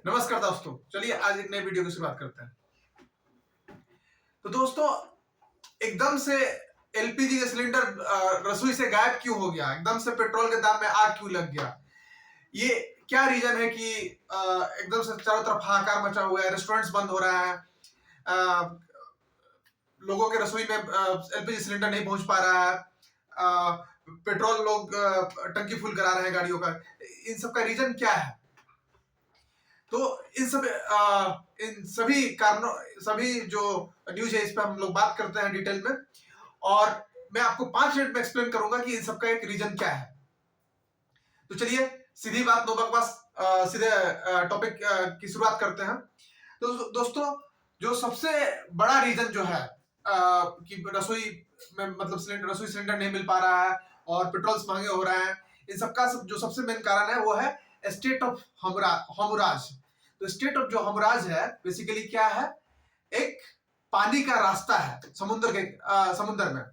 नमस्कार दोस्तों, चलिए आज एक नए वीडियो की शुरुआत करते हैं। तो दोस्तों, एकदम से एलपीजी का सिलेंडर रसोई से गायब क्यों हो गया? एकदम से पेट्रोल के दाम में आग क्यों लग गया? ये क्या रीजन है कि एकदम से चारों तरफ हाहाकार मचा हुआ है, रेस्टोरेंट्स बंद हो रहा है, अ, लोगों के रसोई में एलपीजी सिलेंडर नहीं पहुंच पा रहा है, पेट्रोल लोग टंकी फुल करा रहे हैं गाड़ियों का। इन सब का रीजन क्या है? तो इन सभी कारणों, सभी जो न्यूज है, इस पर हम लोग बात करते हैं डिटेल में, और मैं आपको 5 मिनट में एक्सप्लेन करूंगा कि इन सब का एक रीजन क्या है। तो चलिए सीधी बात, नो बकवास, सीधे टॉपिक की शुरुआत करते हैं। तो दोस्तों, जो सबसे बड़ा रीजन जो है कि रसोई में मतलब रसोई सिलेंडर नहीं मिल पा रहा है और पेट्रोल्स महंगे हो रहे हैं, इन सबका जो सबसे मेन कारण है वो है स्टेट ऑफ हमराज। तो स्टेट ऑफ जो हमराज है बेसिकली क्या है? एक पानी का रास्ता है समुद्र में।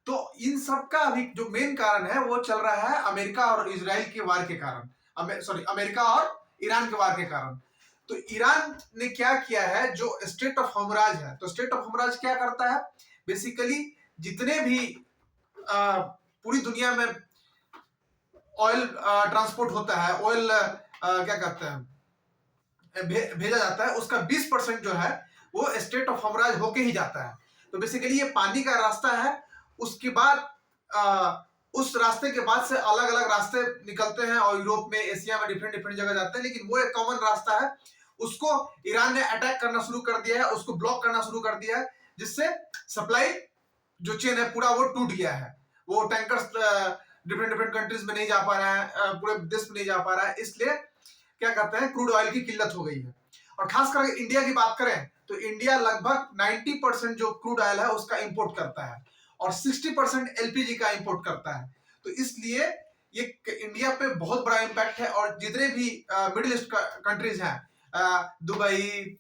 तो इन सब का अभी जो मेन कारण है वो चल रहा है अमेरिका और इजराइल के वार के कारण, अमेरिका और ईरान के वार के कारण। तो ईरान ने क्या किया है, जो स्टेट ऑफ हमराज है, तो स्टेट ऑफ हमराज क्या करता है? बेसिकली जितने भी पूरी दुनिया में ऑयल ट्रांसपोर्ट होता है, ऑयल क्या कहते हैं भेजा जाता है, उसका 20% जो है वो स्टेट ऑफ हमराज होके ही जाता है। तो बेसिकली ये पानी का रास्ता है। उसके बाद उस रास्ते के बाद से अलग अलग रास्ते निकलते हैं और यूरोप में, एशिया में डिफरेंट डिफरेंट जगह जाते हैं, लेकिन वो एक कॉमन रास्ता है। उसको ईरान ने अटैक करना शुरू कर दिया है, उसको ब्लॉक करना शुरू कर दिया है, जिससे सप्लाई जो चेन है पूरा वो टूट गया है। वो टैंकर्स डिफरेंट डिफरेंट कंट्रीज में नहीं जा पा रहा है, पूरे देश में नहीं जा पा रहा है, इसलिए क्या कहते हैं, क्रूड ऑयल की किल्लत हो गई है। और खास करके इंडिया की बात करें तो इंडिया लगभग 90% जो क्रूड ऑयल है उसका इंपोर्ट करता है और 60% एलपीजी का इंपोर्ट करता है। तो इसलिए ये इंडिया पे बहुत बड़ा इंपैक्ट है। और जितने भी मिडिल ईस्ट कंट्रीज हैं, दुबई,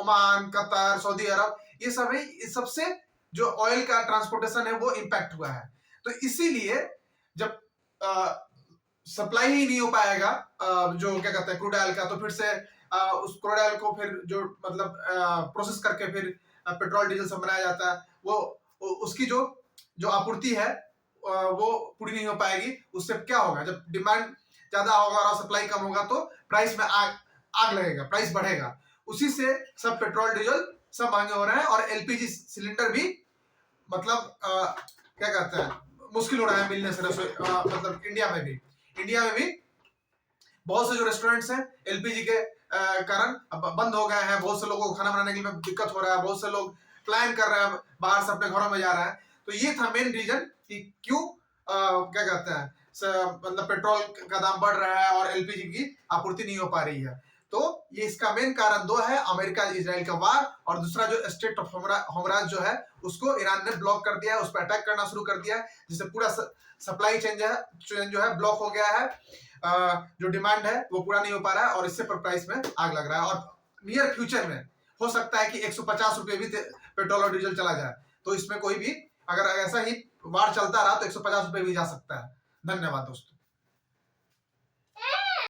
ओमान, कतर, सऊदी अरब, ये सब है, इस सबसे जो ऑयल का ट्रांसपोर्टेशन है वो इंपैक्ट हुआ है। तो इसीलिए जब सप्लाई ही नहीं हो पाएगा जो क्या कहते हैं क्रूड ऑयल का, तो फिर से उस क्रूड ऑयल को फिर जो मतलब प्रोसेस करके फिर पेट्रोल डीजल सब बनाया जाता है, वो उसकी जो आपूर्ति है वो पूरी नहीं हो पाएगी। उससे क्या होगा, जब डिमांड ज्यादा होगा और सप्लाई कम होगा तो प्राइस में आग लगेगा, प्राइस बढ़ेगा। उसी से सब पेट्रोल डीजल सब महंगे हो रहे हैं और एलपीजी सिलेंडर भी मतलब क्या कहते हैं मुश्किल हो रहा है मिलने से। मतलब इंडिया में भी बहुत से जो रेस्टोरेंट्स हैं एलपीजी के कारण अब बंद हो गए हैं। बहुत से लोगों को खाना बनाने के लिए दिक्कत हो रहा है, बहुत से लोग प्लान कर रहे हैं बाहर से अपने घरों में जा रहा है। तो ये था मेन रीजन कि क्यों क्या कहते हैं मतलब पेट्रोल का दाम बढ़ रहा है और एलपीजी की आपूर्ति नहीं हो पा रही है। तो ये इसका मेन कारण दो है, अमेरिका इजराइल का वार, और दूसरा जो स्टेट ऑफ हमराज जो है उसको ईरान ने ब्लॉक कर दिया है, उस पर अटैक करना शुरू कर दिया है, जिससे पूरा सप्लाई चेन जो है ब्लॉक हो गया है। जो डिमांड है वो पूरा नहीं हो पा रहा है और इससे पर प्राइस में आग लग रहा है। और नियर फ्यूचर में हो सकता है कि 150 रुपए भी पेट्रोल और डीजल चला जाए। तो इसमें कोई भी अगर ऐसा ही वार चलता रहा तो 150 रुपए भी जा सकता है। धन्यवाद दोस्तों।